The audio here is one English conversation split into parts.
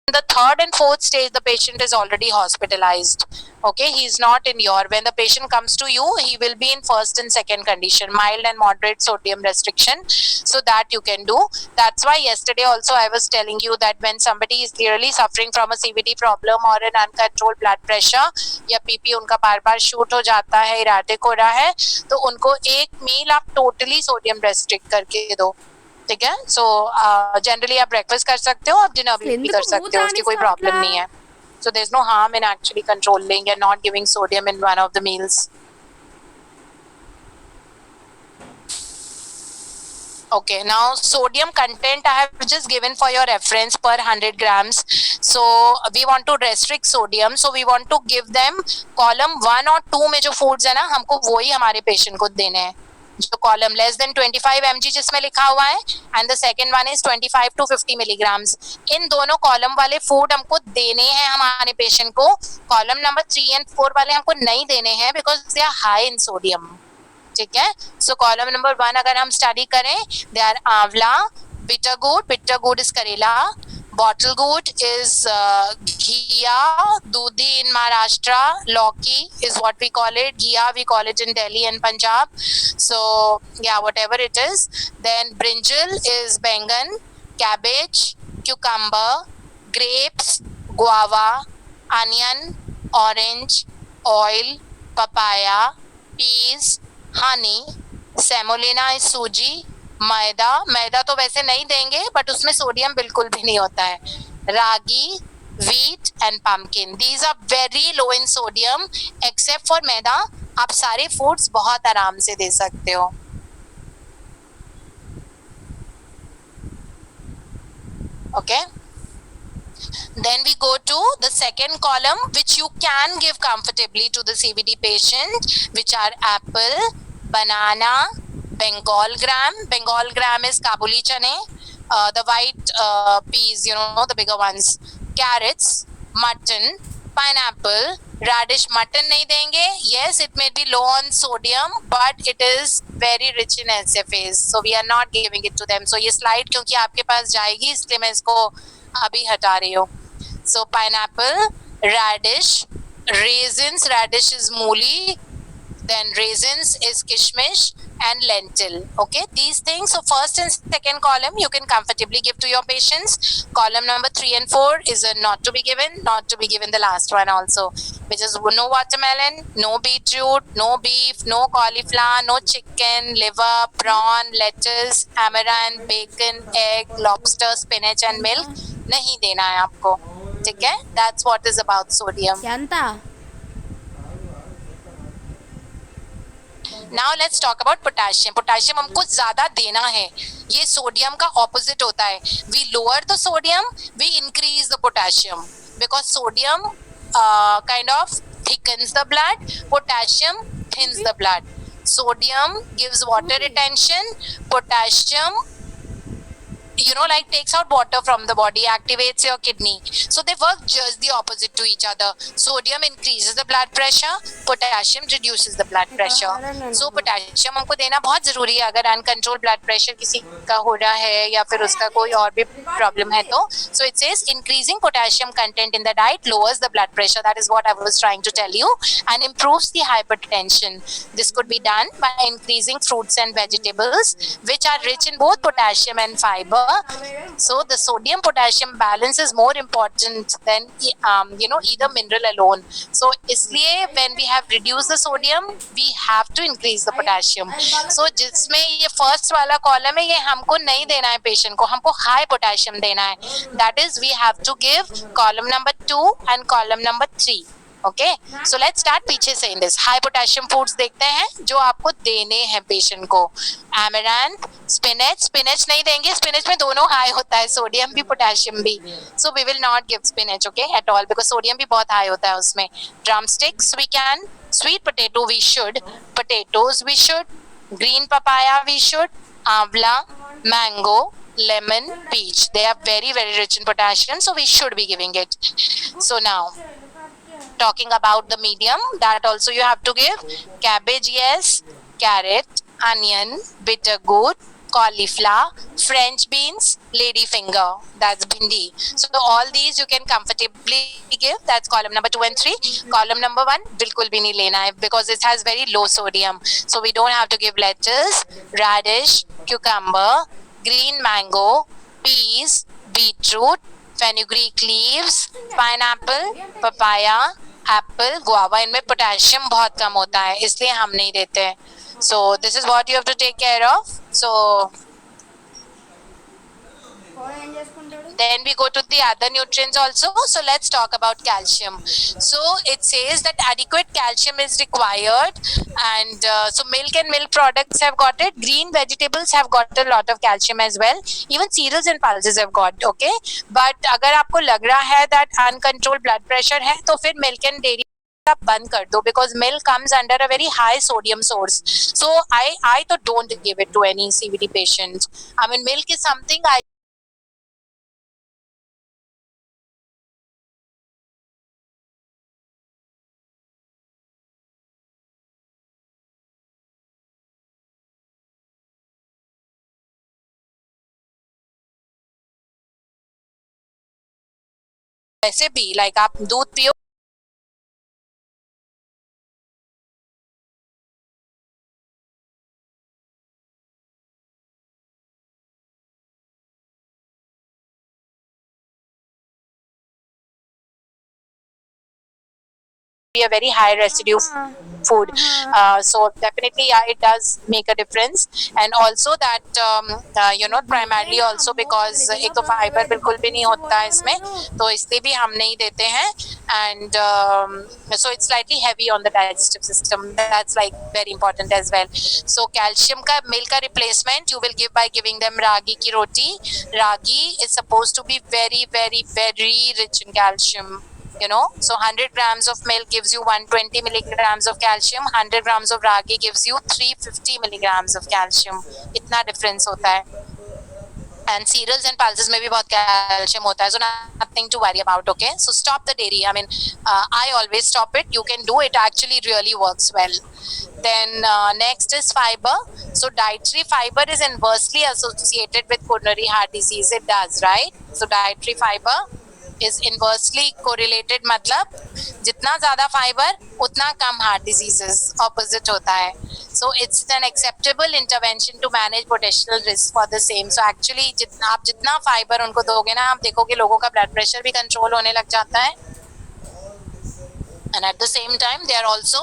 the third and fourth stage, the patient is already hospitalized. Okay, he's not in your. When the patient comes to you, he will be in first and second condition, mild and moderate sodium restriction. So that you can do. That's why yesterday also I was telling you that when somebody is clearly suffering from a CVD problem or an uncontrolled blood pressure, या PP उनका बार बार shoot हो जाता है, erratic हो रहा है, तो उनको एक मील आप टोटली सोडियम रेस्ट्रिक्ट करके दो. ठीक है. सो जनरली आप ब्रेकफास्ट कर सकते हो, आप डिनर भी कर सकते हो, उसकी कोई प्रॉब्लम नहीं है. So there's no harm in actually controlling and not giving sodium in one of the meals. Okay, now sodium content I have just given for your reference per 100 grams. So we want to restrict sodium, so we want to give them column 1 और 2 में जो foods है ना, हमको वही हमारे patient को देने हैं. जो column less than 25 mg जिसमें लिखा हुआ है, and the second one is 25 to 50 milligrams. इन दोनों column वाले food हमको देने हैं हमारे patient को. Column number 3 and 4 वाले हमको नहीं देने हैं because they are high in sodium. ठीक है. सो कॉलम नंबर 1 अगर हम स्टडी करें, दे आर आंवला, बिटर गुड इज करेला, bottle gourd is ghiya, dudhi in Maharashtra, lauki is what we call it, ghiya we call it in Delhi and Punjab. So yeah, whatever it is. Then brinjal is bengan, cabbage, cucumber, grapes, guava, onion, orange, oil, papaya, peas, Honey, semolina is सूजी, मैदा तो वैसे नहीं देंगे but उसमें sodium बिल्कुल भी नहीं होता है, रागी, wheat and pumpkin. These are very low in sodium except for मैदा. आप सारे फूड्स बहुत आराम से दे सकते हो. Okay. Then we go to the second column, which you can give comfortably to the CVD patient, which are apple, banana, Bengal gram. Bengal gram is Kabuli chane, the white peas, you know, the bigger ones. Carrots, mutton, pineapple, radish. Mutton नहीं देंगे. Yes, it may be low on sodium, but it is very rich in SFAs, so we are not giving it to them. So ये slide क्योंकि आपके पास जाएगी, इसलिए मैं इसको अभी हटा रही हूँ. So pineapple, radish, raisins. Radish is mooli. Then raisins is kishmish and lentil. Okay, these things. So first and second column you can comfortably give to your patients. Column number 3 and 4 is a not to be given. Not to be given the last one also, which is no watermelon, no beetroot, no beef, no cauliflower, no chicken, liver, prawn, lettuce, amaranth, bacon, egg, lobster, spinach and milk. नहीं देना है आपको. ठीक है. That's what is about sodium. Now let's talk about potassium. Potassium हमको ज्यादा देना है. ये सोडियम का ऑपोजिट होता है. We lower the sodium, we increase the potassium because sodium kind of thickens the blood, potassium thins the blood. Sodium gives water retention, potassium, you know, like takes out water from the body, activates your kidney. So they work just the opposite to each other. Sodium increases the blood pressure, potassium reduces the blood pressure. So potassium हमको देना बहुत जरूरी है अगर uncontrolled blood pressure किसी का हो रहा है या फिर उसका कोई और भी problem है तो. So it says increasing potassium content in the diet lowers the blood pressure. That is what I was trying to tell you, and improves the hypertension. This could be done by increasing fruits and vegetables which are rich in both potassium and fiber. So the sodium potassium balance is more important than you know, either mineral alone. So इसलिए when we have reduced the sodium we have to increase the potassium. So जिसमें ये first वाला column है ये हमको नहीं देना है patient को, हमको high potassium देना है. That is we have to give column number 2 and column number 3. Okay, so let's start पीछे से in this. High potassium foods देखते हैं जो आपको देने हैं patient को. Amaranth, spinach. Spinach नहीं देंगे, spinach में दोनों high होता है, sodium भी potassium भी. So we will not give spinach, okay, at all because sodium भी बहुत high होता है उसमें. Drumsticks we can. Sweet potato we should. Potatoes we should. Green papaya we should. Avla, mango, lemon, peach. They are very very rich in potassium, so we should be giving it. So now, talking about the medium, that also you have to give. Cabbage, yes. Carrot, onion, bitter gourd, cauliflower, French beans, ladyfinger, that's bhindi. So all these you can comfortably give. That's column number 2 and 3. Column number 1, bilkul bhi nahi lena hai because it has very low sodium. So we don't have to give lettuce, radish, cucumber, green mango, peas, beetroot, fenugreek leaves, pineapple, papaya, apple, guava, इनमें potassium बहुत कम होता है इसलिए हम नहीं देते. So this is what you have to take care of. So then we go to the other nutrients also. So let's talk about calcium. So it says that adequate calcium is required, and so milk and milk products have got it. Green vegetables have got a lot of calcium as well. Even cereals and pulses have got. Okay, but अगर आपको लग रहा है that uncontrolled blood pressure है तो फिर milk and dairy आप बंद कर दो because milk comes under a very high sodium source. So I तो don't give it to any CVD patient. I mean milk is something I वैसे भी like आप दूध पियो be a very high residue food. So definitely yeah, it does make a difference. And also that you know primarily also because एक तो fiber बिल्कुल भी नहीं होता है इसमें तो इसलिए भी हम नहीं देते हैं. And so it's slightly heavy on the digestive system. That's like very important as well. So calcium का milk का replacement you will give by giving them ragi की roti. Ragi is supposed to be very very very rich in calcium. You know, so 100 grams of milk gives you 120 milligrams of calcium. 100 grams of ragi gives you 350 milligrams of calcium. इतना difference होता है. And cereals and pulses में भी बहुत calcium होता है. So nothing to worry about. Okay, so stop the dairy. I mean, I always stop it. You can do it. Actually, really works well. Then next is fiber. So dietary fiber is inversely associated with coronary heart disease. It does, right? So dietary fiber is inversely correlated. मतलब जितना ज़्यादा fibre उतना कम heart diseases opposite होता है. So it's an acceptable intervention to manage potential risk for the same. So actually आप जितना fibre उनको दोगे ना आप देखोगे लोगों का ब्लड प्रेशर भी कंट्रोल होने लग जाता है. And at the same time they are also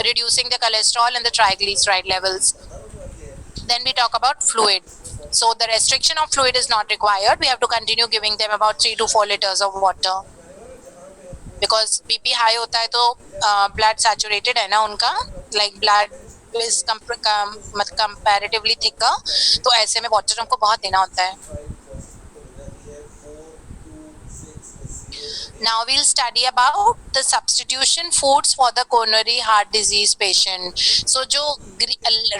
reducing the cholesterol and the triglyceride levels. Then we talk about fluid. So the restriction of fluid is not required. We have to continue giving them about 3 to 4 liters of water. Because BP high होता है तो blood saturated है ना उनका, like blood is comparatively thicker. तो ऐसे में water हमको बहुत देना होता है. Now we'll study about the substitution foods for the coronary heart disease patient. So जो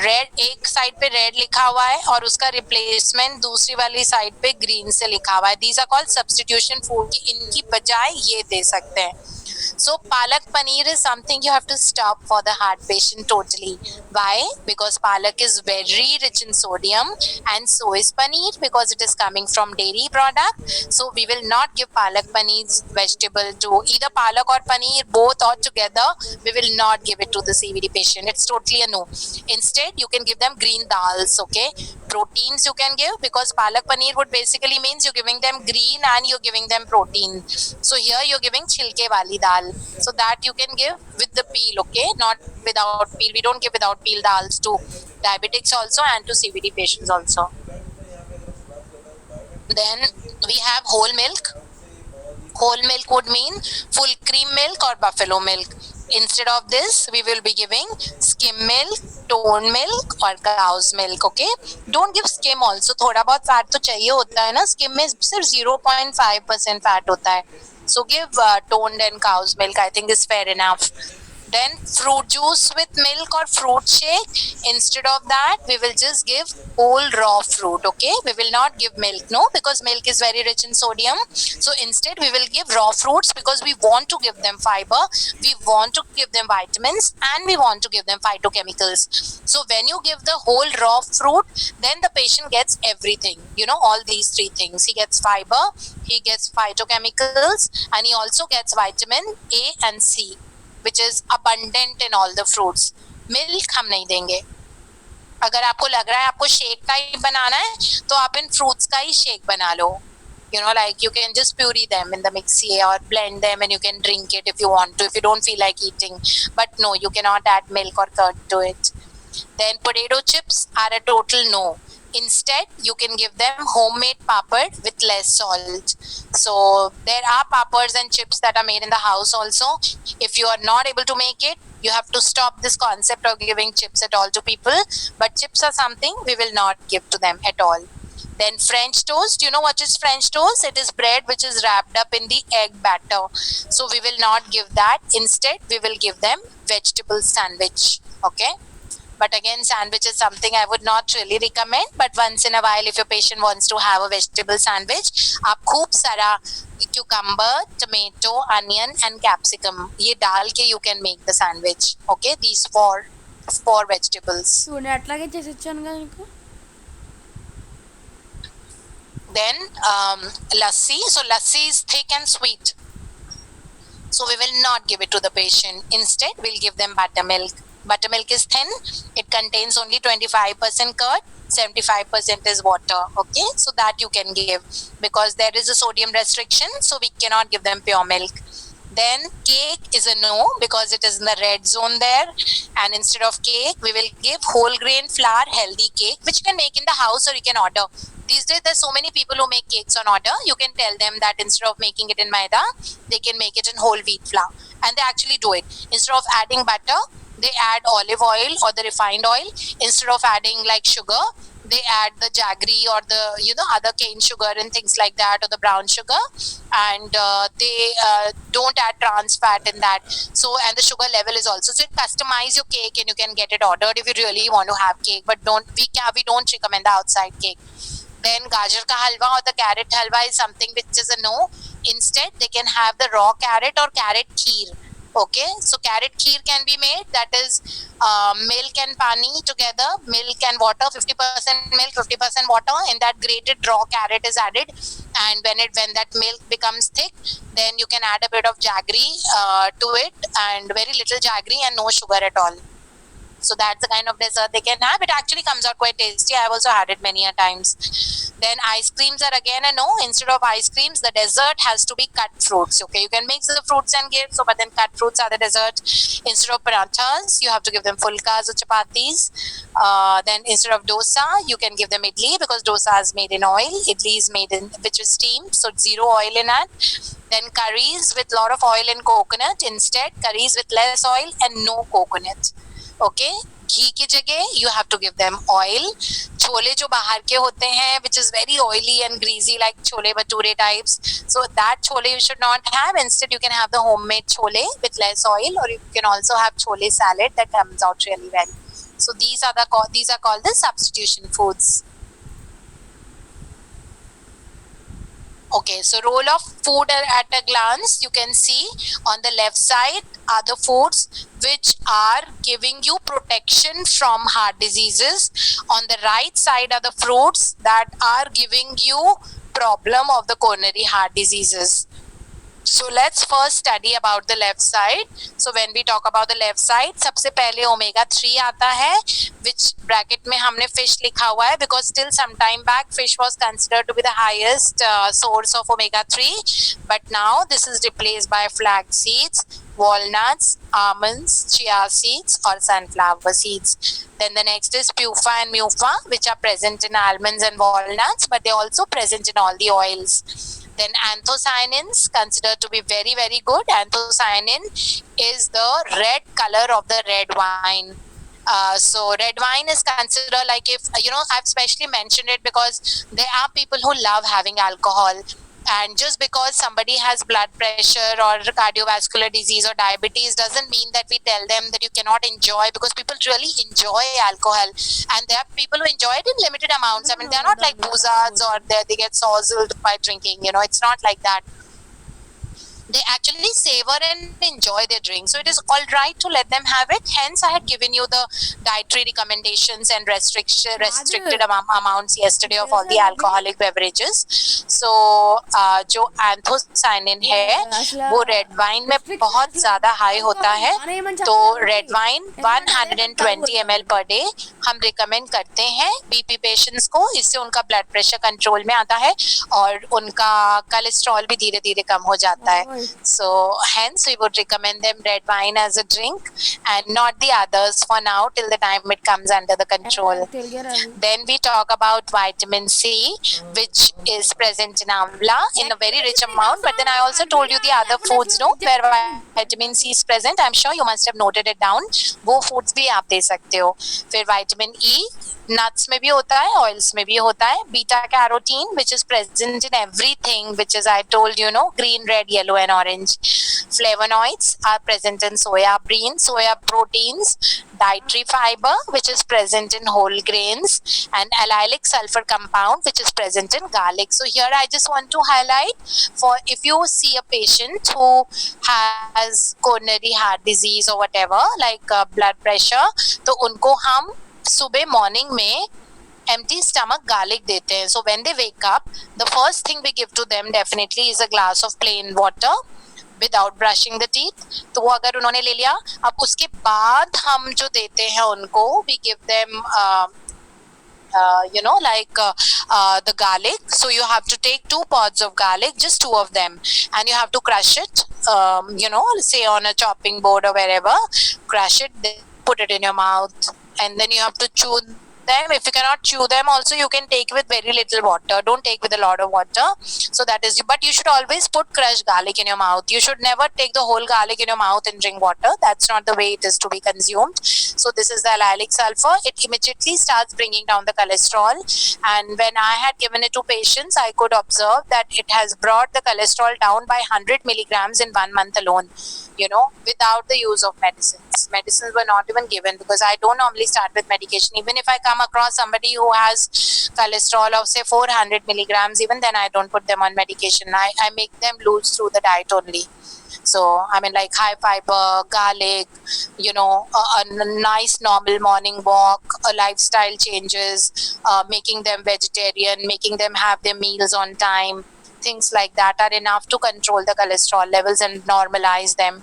red एक साइड पे red लिखा हुआ है और उसका replacement दूसरी वाली साइड पे green से लिखा हुआ है. These are called substitution food. इनकी बजाय ये दे सकते हैं. So palak paneer is something you have to stop for the heart patient totally. Why? Because palak is very rich in sodium and so is paneer because it is coming from dairy product. So we will not give palak paneer vegetable to either palak or paneer both or together. We will not give it to the CVD patient. It's totally a no. Instead you can give them green dals. Okay, proteins you can give because palak paneer would basically means you're giving them green and you're giving them protein. So here you're giving chilke wali dal. So that you can give with the peel, okay, not without peel. We don't give without peel dals to diabetics also and to CVD patients also. Then we have whole milk. Whole milk would mean full cream milk or buffalo milk. Instead of this, we will be giving skim milk, toned milk or cow's milk. Okay, don't give skim also. थोड़ा बहुत fat तो चाहिए होता है ना. Skim में सिर्फ 0.5% fat होता है. So give toned and cow's milk. I think is fair enough. Then fruit juice with milk or fruit shake. Instead of that, we will just give whole raw fruit. Okay, we will not give milk, no, because milk is very rich in sodium. So instead we will give raw fruits because we want to give them fiber, we want to give them vitamins, and we want to give them phytochemicals. So when you give the whole raw fruit, then the patient gets everything, you know, all these three things. He gets fiber, he gets phytochemicals, and he also gets vitamin A and C, which is abundant in all the fruits. Milk हम नहीं देंगे. अगर आपको लग रहा है आपको shake का ही बनाना है तो आप इन फ्रूट्स का ही शेक बना लो. You know, like you can just puree them in the mixie or blend them and you can drink it if you want to, if you don't feel like eating. But no, you cannot add milk or curd to it. Then potato chips are a total no. Instead, you can give them homemade papad with less salt. So there are papads and chips that are made in the house also. If you are not able to make it, you have to stop this concept of giving chips at all to people. But chips are something we will not give to them at all. Then French toast. You know what is French toast? It is bread which is wrapped up in the egg batter. So we will not give that. Instead, we will give them vegetable sandwich. Okay. But again, sandwich is something I would not really recommend. But once in a while, if your patient wants to have a vegetable sandwich, आप खूब सारा cucumber, tomato, onion, and capsicum ये डाल के you can make the sandwich. Okay, these four vegetables. అట్లాగే చేసి ఇచ్చాను కదా నీకు. Then lassi. So lassi is thick and sweet. So we will not give it to the patient. Instead, we'll give them buttermilk. Buttermilk is thin. It contains only 25% curd. 75% is water. Okay, so that you can give because there is a sodium restriction. So we cannot give them pure milk. Then cake is a no because it is in the red zone there. And instead of cake, we will give whole grain flour healthy cake, which you can make in the house or you can order. These days, there's so many people who make cakes on order. You can tell them that instead of making it in maida, they can make it in whole wheat flour. And they actually do it. Instead of adding butter, they add olive oil or the refined oil. Instead of adding like sugar, they add the jaggery or the, you know, other cane sugar and things like that, or the brown sugar, and they don't add trans fat in that. So, and the sugar level is also, so you customize your cake and you can get it ordered if you really want to have cake, but we don't recommend the outside cake. Then gajar ka halwa or the carrot halwa is something which is a no. Instead, they can have the raw carrot or carrot kheer. Okay, so carrot kheer can be made, that is milk and pani together, milk and water, 50% milk, 50% water. In that, grated raw carrot is added, and when that milk becomes thick, then you can add a bit of jaggery to it, and very little jaggery and no sugar at all. So that's the kind of dessert they can have. It actually comes out quite tasty. I've also had it many a times. Then ice creams are again a no. Instead of ice creams, the dessert has to be cut fruits. Okay, you can mix the fruits and give, so but then cut fruits are the dessert. Instead of parathas, you have to give them fulkas or chapatis. Then instead of dosa, you can give them idli because dosa is made in oil. Idli is made in, which is steamed, so zero oil in that. Then curries with lot of oil and coconut. Instead, curries with less oil and no coconut. Okay, घी की जगह you have to give them oil. Chole जो बाहर के होते हैं, which is very oily and greasy, like chole bhature types, so that chole you should not have. Instead, you can have the homemade chole with less oil, or you can also have chole salad that comes out really well. So these are called the substitution foods. Okay, so role of food at a glance, you can see on the left side are the foods which are giving you protection from heart diseases. On the right side are the fruits that are giving you problem of the coronary heart diseases. So let's first study about the left side. So when we talk about the left side, सबसे पहले omega 3 आता है, which bracket में हमने fish लिखा हुआ है because till some time back fish was considered to be the highest source of omega 3, but now this is replaced by flax seeds, walnuts, almonds, chia seeds or sunflower seeds. Then the next is pufa and mufa, which are present in almonds and walnuts, but they're also present in all the oils. Then anthocyanins, considered to be very, very good. Anthocyanin is the red color of the red wine. So red wine is considered like, if, you know, I've specially mentioned it because there are people who love having alcohol. And just because somebody has blood pressure or cardiovascular disease or diabetes doesn't mean that we tell them that you cannot enjoy, because people really enjoy alcohol, and there are people who enjoy it in limited amounts. I mean, they're not like boozards or they get sozzled by drinking, you know, it's not like that. They actually savor and enjoy their drink. So it is all right to let them have it. Hence, I had given you the dietary recommendations and restricted amounts yesterday of all the alcoholic beverages. So जो anthocyanin है वो red wine में बहुत ज़्यादा high होता है, तो red wine 120 ml per day हम रिकमेंड करते हैं बीपी पेशेंट्स को. इससे उनका ब्लड प्रेशर कंट्रोल में आता है और उनका कोलेस्ट्रॉल भी धीरे धीरे कम हो जाता है. So hence we would recommend them red wine as a drink and not the others for now till the time it comes under the control. Then we talk about vitamin C, which is present in amla in a very rich amount. But then I also told you the other foods, no, where vitamin C is present. I'm sure you must have noted it down. वो foods भी आप दे सकते हो. फिर vitamin E nuts में भी होता है, oils में भी होता है. Beta carotene, which is present in everything, which is I told you, no, green, red, yellow and orange. Flavonoids are present in soya bean, soya proteins, dietary fiber, which is present in whole grains, and allylic sulfur compound, which is present in garlic. So here I just want to highlight, for if you see a patient who has coronary heart disease or whatever, like blood pressure, तो उनको हम सुबह morning में empty stomach garlic देते हैं. So when they wake up, the first thing we give to them definitely is a glass of plain water without brushing the teeth. तो वो अगर उन्होंने ले लिया, अब उसके बाद हम जो देते हैं उनको, we give them you know, like the garlic. So you have to take 2 pods of garlic, just 2 of them, and you have to crush it, you know, say on a chopping board or wherever, crush it, then put it in your mouth, and then you have to chew them. If you cannot chew them also, you can take with very little water. Don't take with a lot of water. So that is, but you should always put crushed garlic in your mouth. You should never take the whole garlic in your mouth and drink water. That's not the way it is to be consumed. So this is the allylic sulfur. It immediately starts bringing down the cholesterol, and when I had given it to patients, I could observe that it has brought the cholesterol down by 100 milligrams in 1 month alone, you know, without the use of medicines. Medicines were not even given, because I don't normally start with medication. Even if I come across somebody who has cholesterol of say 400 milligrams, even then I don't put them on medication. I make them lose through the diet only. So I mean, like high fiber, garlic, you know, a nice normal morning walk, lifestyle changes, making them vegetarian, making them have their meals on time. Things like that are enough to control the cholesterol levels and normalize them.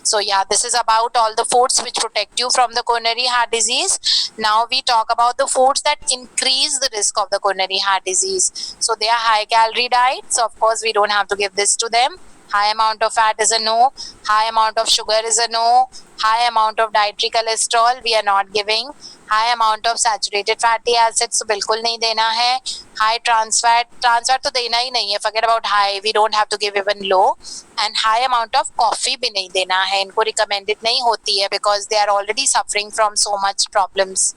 So yeah, this is about all the foods which protect you from the coronary heart disease. Now we talk about the foods that increase the risk of the coronary heart disease. So they are high calorie diets. So of course we don't have to give this to them. High amount of fat is a no. High amount of sugar is a no. High amount of dietary cholesterol we are not giving. High amount of saturated fatty acids तो बिल्कुल नहीं देना है. High trans fat तो देना ही नहीं है. Forget about high, we don't have to give even low. And high amount of coffee भी नहीं देना है. इनको recommended नहीं होती है, because they are already suffering from so much problems.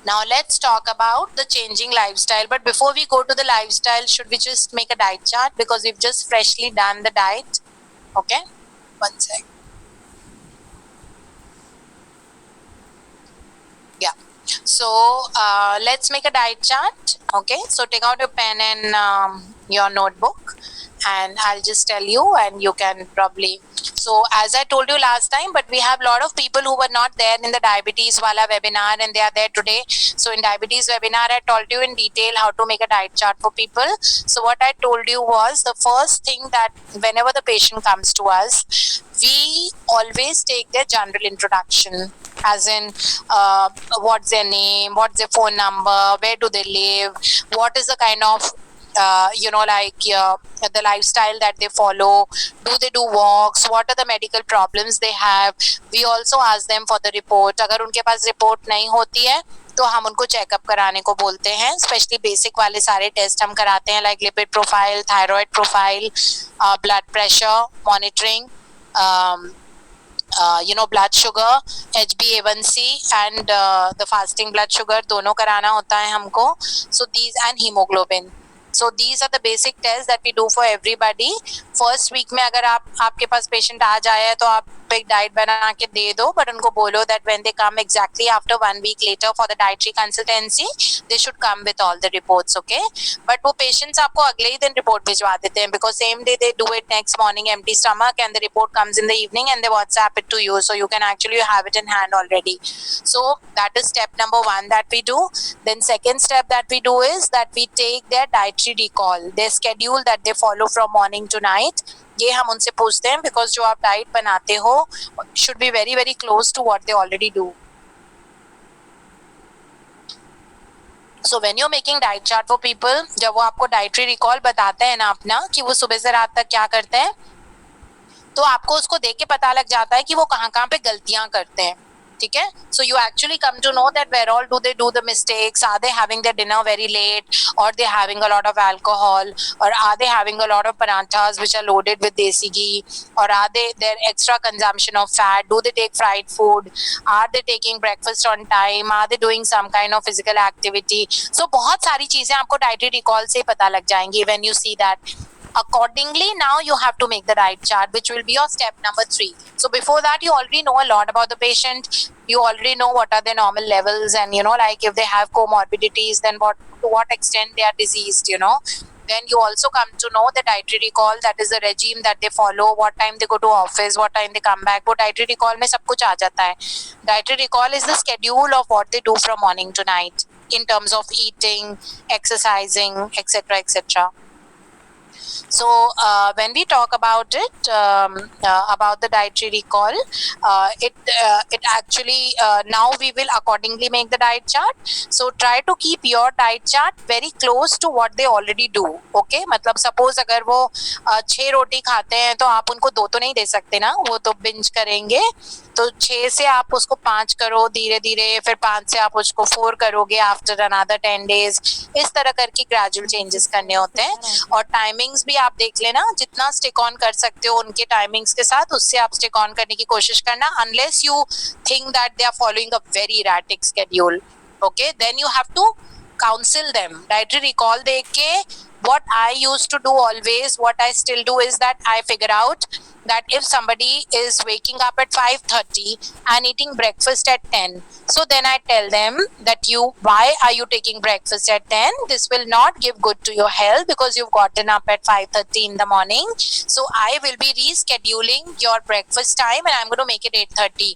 Now let's talk about the changing lifestyle. But before we go to the lifestyle, should we just make a diet chart, because we've just freshly done the diet? Okay, one sec. Yeah. So let's make a diet chart. Okay. So take out your pen and your notebook, and I'll just tell you, and you can probably. So as I told you last time, but we have a lot of people who were not there in the diabetes wala webinar, and they are there today. So in diabetes webinar, I told you in detail how to make a diet chart for people. So what I told you was, the first thing that whenever the patient comes to us, we always take their general introduction, as in what's their name, what's their phone number, where do they live, what is the kind of you know, like the lifestyle that they follow, do they do walks, what are the medical problems they have. We also ask them for the report. अगर उनके पास report नहीं होती है तो हम उनको checkup कराने को बोलते हैं. स्पेशली बेसिक वाले सारे टेस्ट हम कराते हैं, like lipid profile, thyroid profile, blood pressure monitoring, blood sugar, HbA1c and the fasting blood sugar दोनों कराना होता है हमको. So these and hemoglobin. So these are the basic tests that we do for everybody. First week में अगर आपके पास patient आ जाए तो आप एक diet बना के दे दो, but उनको बोलो that when they come exactly after 1 week later for the dietary consultancy, they should come with all the reports, okay? But वो patients आपको अगले ही दिन report भिजवा देते हैं because same day they do it next morning empty stomach and the report comes in the evening and they WhatsApp it to you, so you can actually have it in hand already. So that is step number 1 that we do. Then second step that we do is that we take their dietary recall, their schedule that they follow from morning to night. ये हम उनसे पूछते हैं because जो आप diet बनाते हो should be very very close to what they already do. So when you're making diet chart for people, जब वो आपको dietary recall बताते हैं ना अपना कि वो सुबह से रात तक क्या करते हैं, तो आपको उसको देख के पता लग जाता है कि वो कहाँ पे गलतियां करते हैं. ठीक है? So you actually come to know that where all do they do the mistakes. Are they having their dinner very late, or they having a lot of alcohol, or are they having a lot of paranthas which are loaded with desi ghee, or are they their extra consumption of fat? Do they take fried food? Are they taking breakfast on time? Are they doing some kind of physical activity? So बहुत सारी चीजें आपको dietary recall से पता लग जाएंगी when you see that. Accordingly, now you have to make the diet chart, which will be your step number 3. So before that, you already know a lot about the patient. You already know what are their normal levels, and like if they have comorbidities, then to what extent they are diseased. Then you also come to know the dietary recall, that is the regime that they follow, what time they go to office, what time they come back. वो dietary recall में सब कुछ आ जाता है. Dietary recall is the schedule of what they do from morning to night in terms of eating, exercising, etc., etc. So when we talk about it, about the dietary recall, it actually now we will accordingly make the diet chart. So try to keep your diet chart very close to what they already do. Okay, मतलब suppose अगर वो 6 रोटी खाते हैं तो आप उनको 2 तो नहीं दे सकते ना, वो तो बिंज करेंगे. तो 6 से आप उसको 5 करो धीरे धीरे, फिर 5 से आप उसको 4 करोगे आफ्टर अनदर 10 days. इस तरह करके ग्रेजुअल चेंजेस करने होते हैं. और टाइमिंग्स भी आप देख लेना, जितना स्टिक ऑन कर सकते हो उनके टाइमिंग्स के साथ, उससे आप स्टिक ऑन करने की कोशिश करना, unless you think that they are following a very erratic schedule. Okay, then you have to counsel them. Dietary recall देख के what I used to do always, what I still do is that I figure out that if somebody is waking up at 5:30 and eating breakfast at 10, so then I tell them that why are you taking breakfast at 10? This will not give good to your health because you've gotten up at 5:30 in the morning. So I will be rescheduling your breakfast time and I'm going to make it 8:30.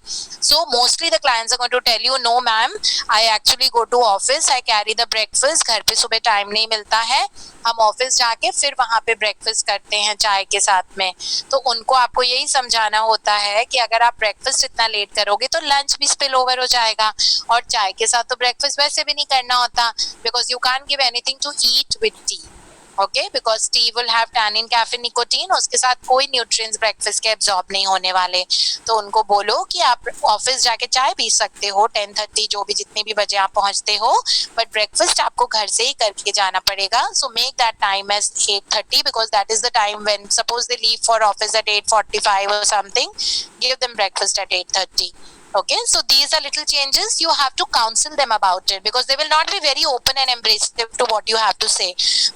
So mostly the clients are going to tell you, no ma'am, I actually go to office, I carry the breakfast, घर पे सुबह time नहीं मिलता है, हम office जाके फिर वहाँ पे ब्रेकफास्ट करते हैं चाय के साथ में. तो उनको आपको यही समझाना होता है कि अगर आप ब्रेकफास्ट इतना लेट करोगे तो लंच भी स्पिल ओवर हो जाएगा, और चाय के साथ तो ब्रेकफास्ट वैसे भी नहीं करना होता, because you can't give anything to eat with tea. Okay, because tea will have tannin, caffeine, nicotine, उसके साथ कोई न्यूट्रिएंट्स ब्रेकफास्ट के एब्जॉर्ब नहीं होने वाले. तो उनको बोलो कि आप ऑफिस जाके चाय पी सकते हो 10:30 जो भी जितने भी बजे आप पहुंचते हो, बट ब्रेकफास्ट आपको घर से ही करके जाना पड़ेगा. So make that time as 8:30 because that is the time when suppose they leave for office at 8:45 or something, give them breakfast at 8:30. Okay, so these are little changes. You have to counsel them about it because they will not be very open and embracive to what you have to say,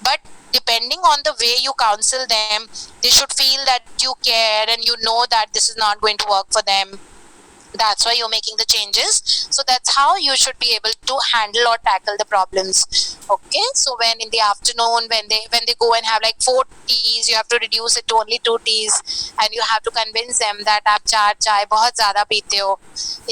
but depending on the way you counsel them, they should feel that you care and you know that this is not going to work for them. That's why you're making the changes. So that's how you should be able to handle or tackle the problems. Okay, so when in the afternoon when they go and have like 4 teas, you have to reduce it to only 2 teas and you have to convince them that आप 4 चाय बहुत ज़्यादा पीते हो,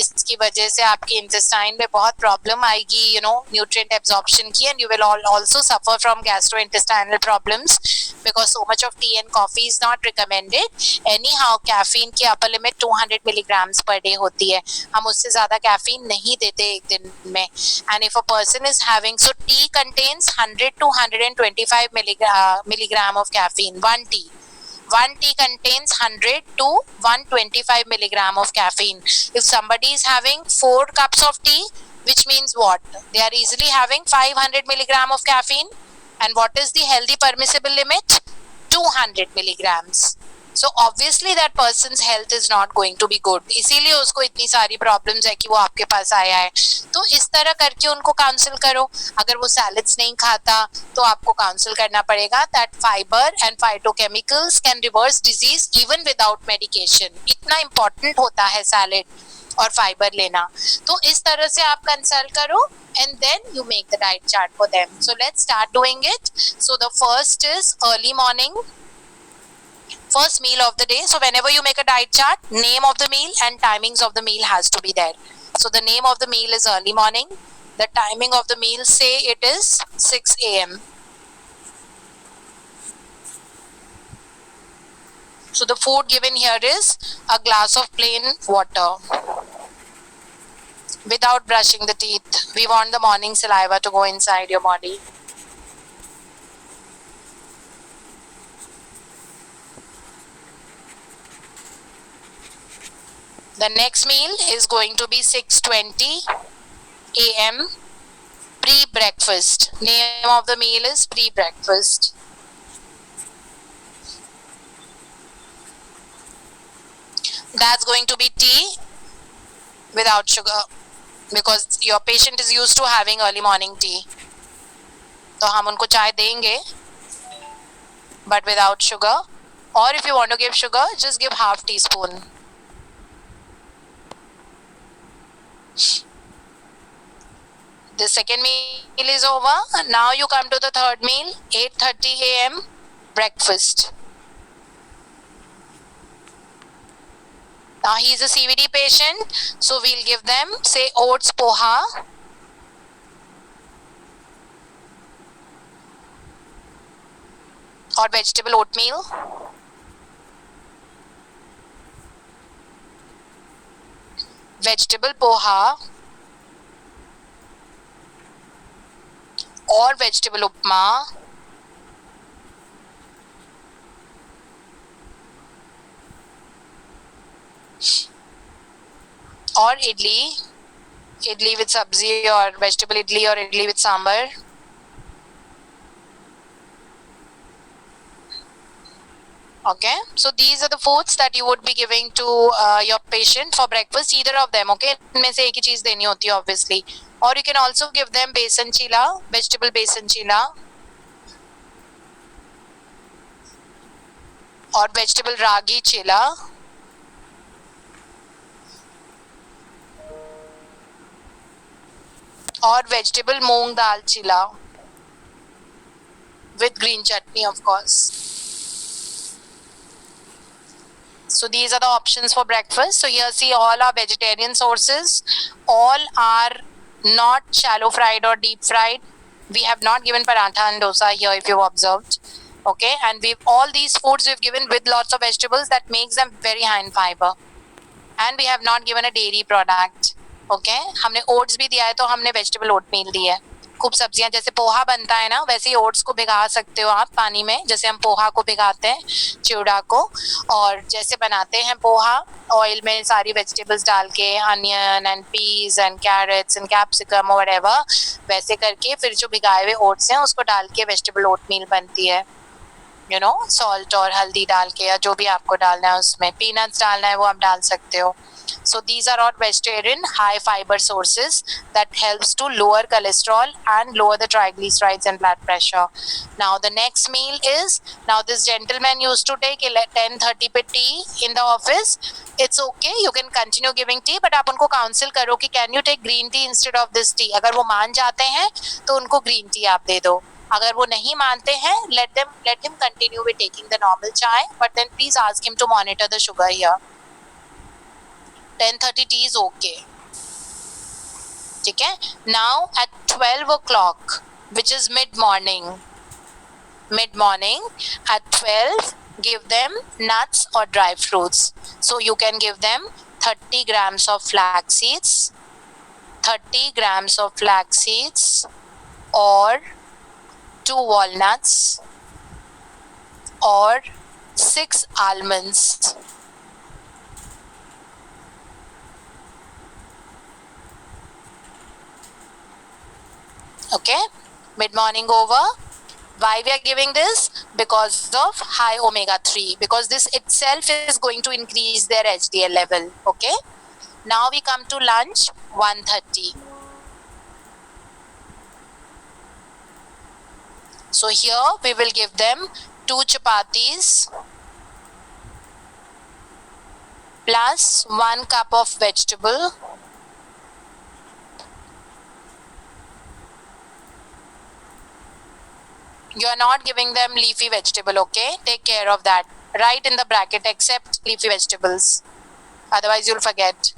इसकी वजह से आपकी इंटेस्टाइन में बहुत प्रॉब्लम आएगी, nutrient absorption की, and you will also suffer from gastrointestinal problems because so much of tea and coffee is not recommended. Anyhow, caffeine की upper limit 200 milligrams per day होती है, हम उससे ज़्यादा कैफीन नहीं देते एक दिन में. And if a person is having, so tea contains 100 to 125 milligram of caffeine. One tea contains 100 to 125 milligram of caffeine. If somebody is having 4 cups of tea, which means what? They are easily having 500 milligram of caffeine. And what is the healthy permissible limit? 200 milligrams. So obviously that person's health is not going to be good. इसीलिए उसको इतनी सारी problems है कि वो आपके पास आया है. तो इस तरह करके उनको counsel करो. अगर वो salads नहीं खाता तो आपको counsel करना पड़ेगा that fiber and phytochemicals can reverse disease even without medication. इतना important होता है salad और fiber लेना. तो इस तरह से आप consult करो and then you make the diet chart for them. So let's start doing it. So the first is early morning. First meal of the day. So whenever you make a diet chart, name of the meal and timings of the meal has to be there. So the name of the meal is early morning. The timing of the meal, say it is 6 a.m. So the food given here is a glass of plain water without brushing the teeth. We want the morning saliva to go inside your body. The next meal is going to be 6:20 a.m. pre-breakfast. Name of the meal is pre-breakfast. That's going to be tea without sugar because your patient is used to having early morning tea. तो हम उनको चाय देंगे but without sugar. Or if you want to give sugar, just give half teaspoon. The second meal is over. Now you come to the third meal, 8:30 a.m. breakfast. Now he is a CVD patient, so we'll give them, say, oats poha, or vegetable oatmeal. Vegetable poha or vegetable upma or idli with sabzi or vegetable idli or idli with sambar. Okay, so these are the foods that you would be giving to your patient for breakfast, either of them. Okay, इनमें से एक ही चीज देनी होती है obviously. Or you can also give them besan chila, vegetable besan chila, or vegetable ragi chila, or vegetable moong dal chila with green chutney, of course. So these are the options for breakfast. So here see all our vegetarian sources. All are not shallow fried or deep fried. We have not given paratha and dosa here if you've observed. Okay, and we've all these foods we've given with lots of vegetables that makes them very high in fiber. And we have not given a dairy product. Okay, हमने oats भी दिया है तो हमने vegetable oatmeal दी है. खूब सब्जियां जैसे पोहा बनता है ना वैसे ही ओट्स को भिगा सकते हो आप पानी में जैसे हम पोहा को भिगाते हैं चिवड़ा को और जैसे बनाते हैं पोहा ऑयल में सारी वेजिटेबल्स डाल के onion and peas and carrots and capsicum और व्हाटएवर वैसे करके फिर जो भिगाए हुए ओट्स हैं उसको डाल के वेजिटेबल ओटमील बनती है यू नो सॉल्ट और हल्दी डाल के या जो भी आपको डालना है उसमें पीनट्स डालना है वो आप डाल सकते हो. So these are all vegetarian high fiber sources that helps to lower cholesterol and lower the triglycerides and blood pressure. Now the next meal is, now this gentleman used to take 10:30 पे tea in the office. It's okay, you can continue giving tea, but आप उनको counsel करो कि can you take green tea instead of this tea. अगर वो मान जाते हैं तो उनको green tea आप दे दो. अगर वो नहीं मानते हैं let him continue with taking the normal chai, but then please ask him to monitor the sugar here. 10:30 tea is okay. ठीक है. Now at 12 o'clock, which is mid morning at 12, give them nuts or dry fruits. So you can give them 30 grams of flax seeds, or 2 walnuts, or 6 almonds. Okay, mid morning over. Why we are giving this? Because of high omega-3, because this itself is going to increase their HDL level. Okay. Now we come to lunch, 1:30. So here we will give them 2 chapatis plus 1 cup of vegetable You are not giving them leafy vegetable, okay? Take care of that. Write in the bracket except leafy vegetables. Otherwise you'll forget.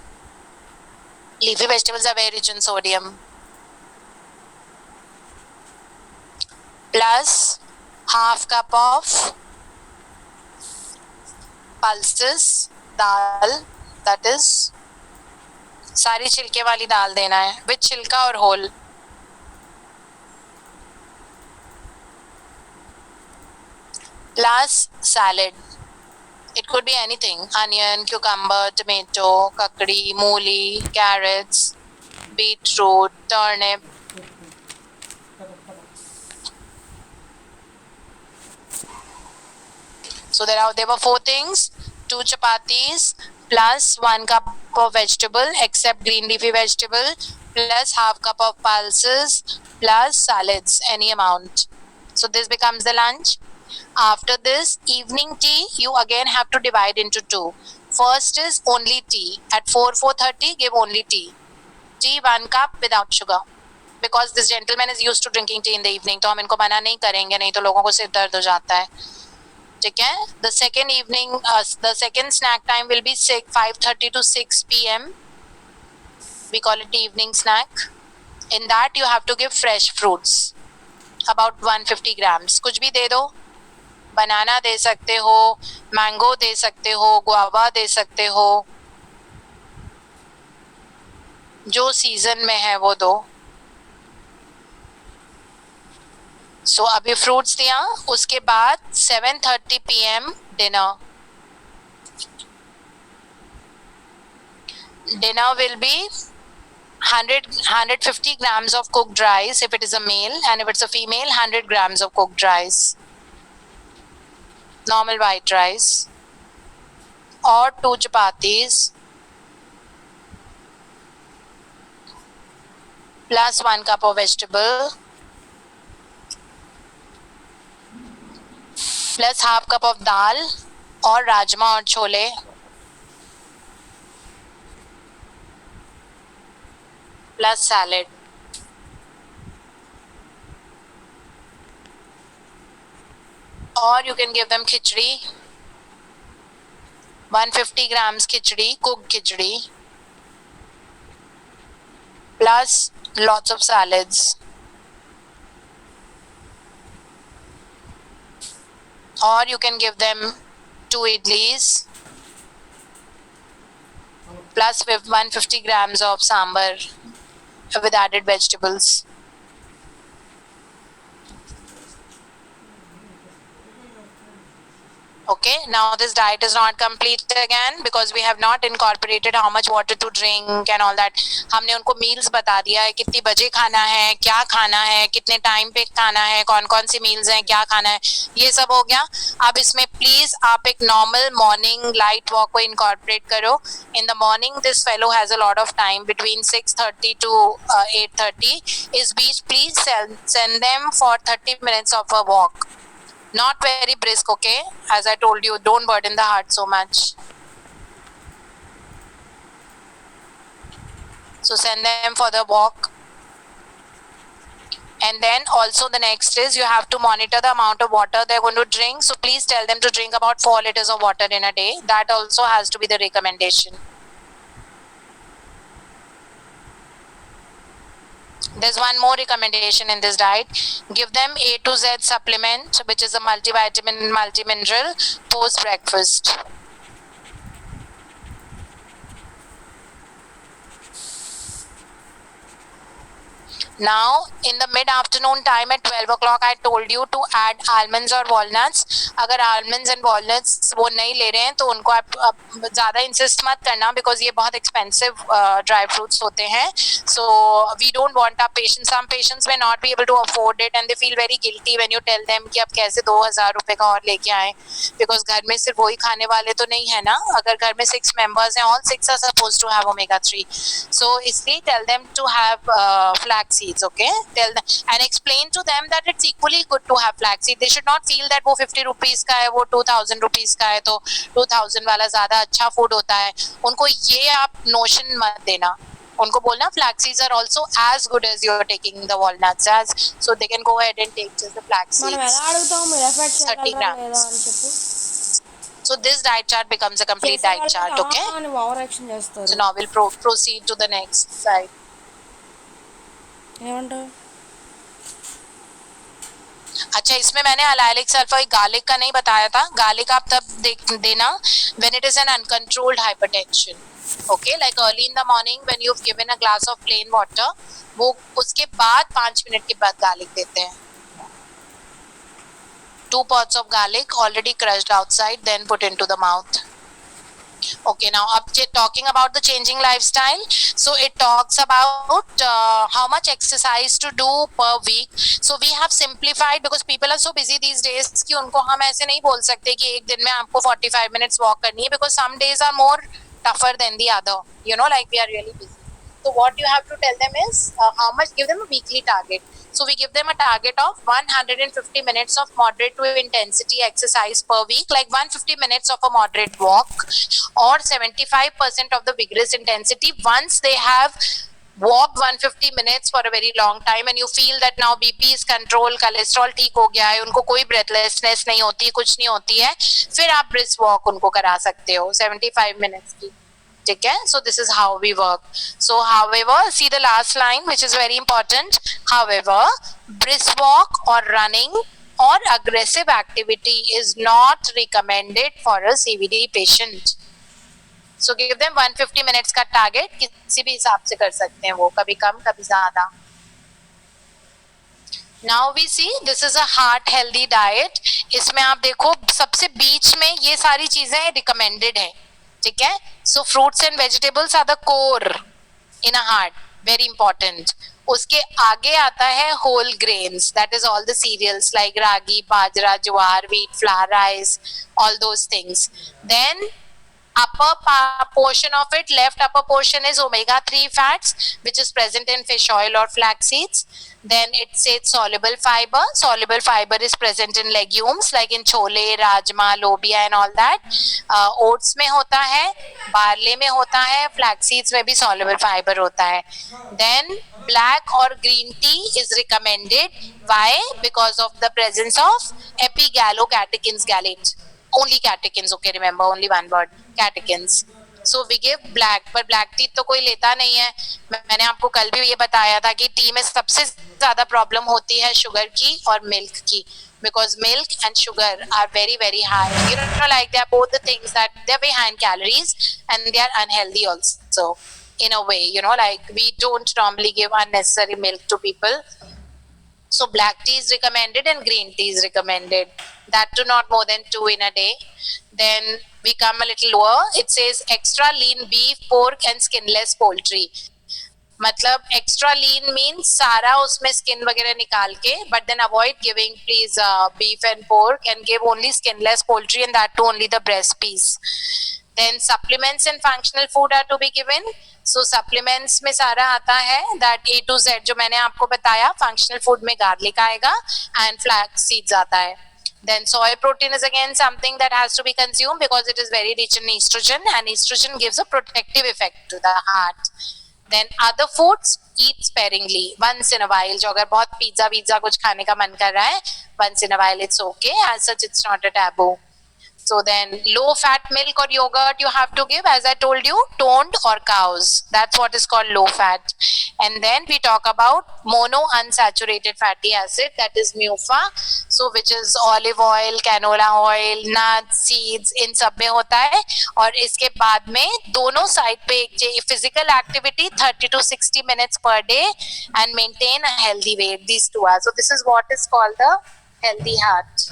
Leafy vegetables are very rich in sodium. Plus half cup of pulses dal, that is सारी छिलके वाली दाल देना है, with छिलका और whole. Plus salad. It could be anything: onion, cucumber, tomato, kakdi, mooli, carrots, beetroot, turnip. So there were 4 things: 2 chapatis plus 1 cup of vegetable except green leafy vegetable plus half cup of pulses plus salads, any amount. So this becomes the lunch. After this, evening tea, you again have to divide into 2. First is only tea. At 4:30, give only tea. Tea 1 cup without sugar. Because this gentleman is used to drinking tea in the evening, तो हम इनको मना नहीं करेंगे, नहीं तो लोगों को सिर दर्द हो जाता है. ठीक है? The second evening, the second snack time will be 5:30 to 6 p.m. We call it evening snack. In that you have to give fresh fruits, about 150 grams. कुछ भी दे दो. बनाना दे सकते हो, मैंगो दे सकते हो, गुआवा दे सकते हो, जो सीजन में है वो दो. सो अभी फ्रूट्स दिया. उसके बाद 7:30 p.m. Dinner. Dinner will be 150 grams of cooked rice if it is a male, and if it's a female, 100 grams of cooked rice. Normal white rice, or 2 chapatis plus 1 cup of vegetable plus half cup of dal or rajma or chole plus salad. Or you can give them khichdi, 150 grams khichdi, cooked khichdi, plus lots of salads. Or you can give them 2 idlis, plus 150 grams of sambar with added vegetables. Okay, now this diet is not complete again because we have not incorporated how much water to drink and all that. हमने उनको meals बता दिया है, कितनी बजे खाना है, क्या खाना है, कितने time पे खाना है, कौन कौन सी meals हैं, क्या खाना है, ये सब हो गया. अब इसमें please आप एक normal morning light walk को incorporate करो. In the morning this fellow has a lot of time between 6:30 to 8:30. इस बीच please send them for 30 minutes of a walk. Not very brisk, okay? As I told you, don't burden the heart so much. So send them for the walk. And then also the next is you have to monitor the amount of water they're going to drink. So please tell them to drink about 4 liters of water in a day. That also has to be the recommendation. There's one more recommendation in this diet. Give them A to Z supplement, which is a multivitamin and multimineral, post breakfast. Now, in the mid-afternoon time at 12 o'clock, I told you to add almonds or walnuts. अगर almonds and walnuts वो नहीं ले रहे हैं तो उनको आप ज़्यादा insist मत करना because ये बहुत expensive dry fruits होते हैं. So we don't want our patients. Some patients may not be able to afford it and they feel very guilty when you tell them कि आप कैसे 2000 रुपए का और लेके आए because घर में सिर्फ वही खाने वाले तो नहीं है ना. अगर घर में 6 members हैं, all 6 are supposed to have omega-3. So इसलिए tell them to have flax seeds. Okay, tell them and explain to them that it's equally good to have flaxseed. They should not feel that वो 50 rupees का है, वो 2000 rupees का है तो 2000 वाला ज्यादा अच्छा फूड होता है. उनको ये आप नोशन मत देना. उनको बोलना flax seeds are also as good as you're taking the walnuts as, so they can go ahead and take just the flax మనం seeds. ఎలా అడుగుతాం మీరు ఎఫెక్ట్ 30 చేయగలరా grams. లేదా అని చెప్పు. So this diet chart becomes a complete diet chart. Okay, అని over action చేస్తారు. so now we'll proceed to the next slide. ఏమంటావు? अच्छा, इसमें मैंने अलाइलिक सल्फर गार्लिक का नहीं बताया था. गार्लिक आप तब देना when it is an uncontrolled hypertension. Okay, like early in the morning when you've given a glass of plain water, वो उसके बाद 5 मिनट के बाद गार्लिक देते हैं. 2 pods of garlic already crushed outside, then put into the mouth. Okay, now up to talking about the changing lifestyle. So it talks about how much exercise to do per week. So we have simplified because people are so busy these days कि उनको हम ऐसे नहीं बोल सकते कि एक दिन में आपको 45 minutes walk करनी है because some days are more tougher than the other. You know, like we are really busy. So what you have to tell them is how much. Give them a weekly target. So we give them a target of 150 minutes of moderate to intensity exercise per week, like 150 minutes of a moderate walk or 75% of the vigorous intensity. Once they have walked 150 minutes for a very long time and you feel that now BP is control, cholesterol ठीक हो गया है, उनको कोई breathlessness नहीं होती, कुछ नहीं होती है, फिर आप brisk walk उनको करा सकते हो 75 minutes की. ठीक है, so this is how we work. So however, see the last line which is very important. However, brisk walk or running or aggressive activity is not recommended for a CVD patient. So give them 150 minutes का target. किसी भी हिसाब से कर सकते हैं वो, कभी कम कभी ज्यादा. Now we see this is a heart healthy diet. इसमें आप देखो सबसे बीच में ये सारी चीजें recommended है. ठीक है, so fruits and vegetables are the core in a heart, very important. उसके आगे आता है whole grains, that is all the cereals like ragi, bajra, jowar, wheat, flour, rice, all those things. Then upper portion of it, left upper portion is omega-3 fats which is present in fish oil or flax seeds. Then it says soluble fiber. Soluble fiber is present in legumes like in chole, rajma, lobia and all that. Oats में होता है, barley में होता है, flax seeds में भी soluble fiber होता है. Then black or green tea is recommended. Why? Because of the presence of epigallocatechins, gallate. Only catechins, okay, remember only one word, catechins. So we give black, पर black tea तो कोई लेता नहीं है. मैंने आपको कल भी ये बताया था कि टी में सबसे ज्यादा प्रॉब्लम होती है शुगर की और मिल्क की, because milk and sugar are very very high. You know, like they are both the things that they are very high in calories and they are unhealthy also in a way. You know, like we don't normally give unnecessary milk to people. So black tea is recommended and green tea is recommended. That too not more than 2 in a day. Then we come a little lower. It says extra lean beef, pork and skinless poultry. मतलब extra lean means सारा उसमें skin वगैरह निकाल के, but then avoid giving please beef and pork and give only skinless poultry and that too only the breast piece. Then supplements and functional food are to be given. So supplements में सारा आता है that A to Z जो मैंने आपको बताया. Functional food में garlic आएगा and flax seeds आता है. Then soy protein is again something that has to be consumed because it is very rich in estrogen and estrogen gives a protective effect to the heart. Then other foods eat sparingly once in a while. जो अगर बहुत pizza कुछ खाने का मन कर रहा है, once in a while it's okay. As such it's not a taboo. So then low fat milk or yogurt you have to give, as I told you, toned or cows. That's what is called low fat. And then we talk about mono unsaturated fatty acid, that is MUFA. So which is olive oil, canola oil, nuts, seeds, इन सब में होता है. और इसके बाद में दोनों side पे एक physical activity 30 to 60 minutes per day and maintain a healthy weight. These two are. So this is what is called the healthy heart.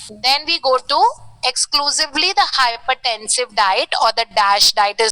Then we go to exclusively the hypertensive diet or the DASH diet is